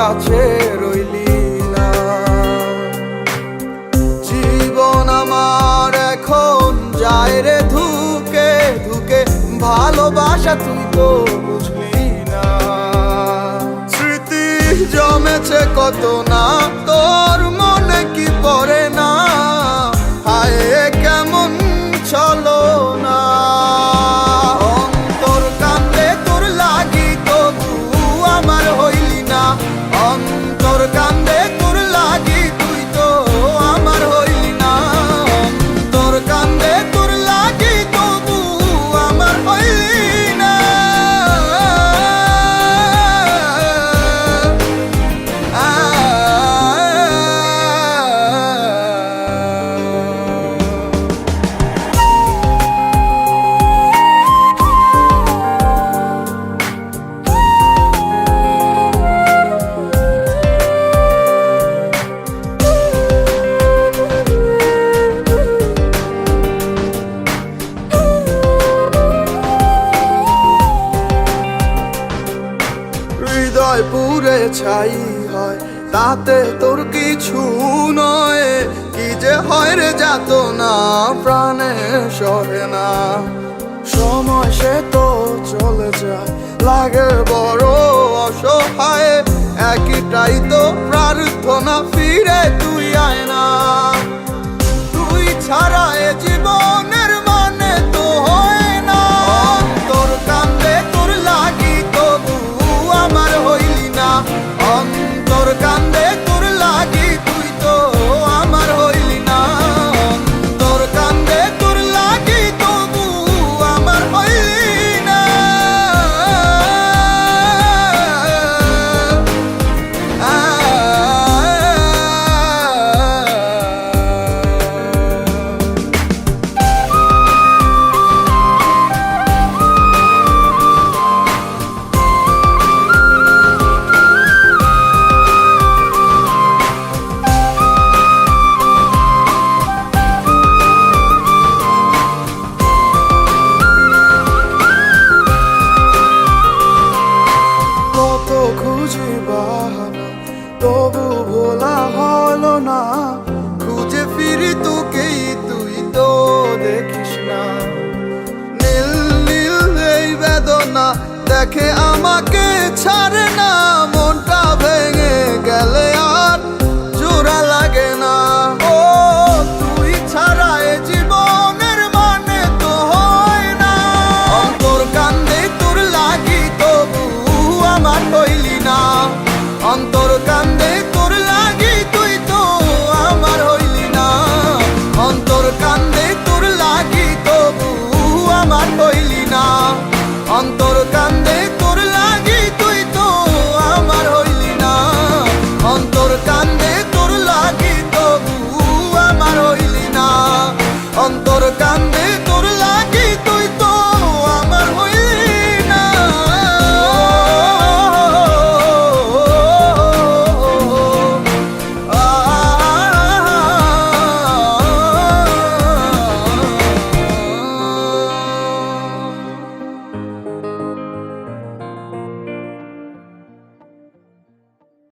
কাছে রইলি না। জীবন আমার এখন যায় রে ধুকে ধুকে, ভালোবাসা তুই তো বুঝলি না। স্মৃতি জমেছে কত না, তোর মনে কি পড়ে না? হায় কেমন চলো না, অন্তর কান্দে তোর লাগি তবু আমার হইলি না। অন্তর কান্দে তোর লাগি তুই তো আমার হইলি না। অন্তর কান্দে তোর লাগি তবু আমার হইলি না। হৃদয় পুরে ছাই হয় তাতে তোর কিছু নয়, কি যে হয় রে যাত না প্রাণে সহে না। সময় সে তো চলে যায়, লাগে বড় অসহায়, একটাই তো প্রার্থনা ফিরে তুই আয় না। তুই ছাড়া এ জীবনের মানে তো হয় না। অন্তর কান্দে তোর লাগি তবু আমার হইলি না। অন্তর কান্দে তোর লাগি তুই তো আমার হইলি না। অন্তর কান্দে তোর লাগি তবু আমার হইলি না। খুঁজি বাহানা তবু ভোলা হলো না, খুঁজে ফিরি তোকেই তুই তো দেখিস না। নীল নীল এই বেদনা দেখে আমাকে ছাড়ে না, মনটা ভেঙে গেলে আর জোড়া লাগে না। ও তুই ছাড়া এ জীবনের মানে তো হয় না। অন্তর কান্দে তোর লাগি তবু আমার হইলি না। অন্তর কান্দে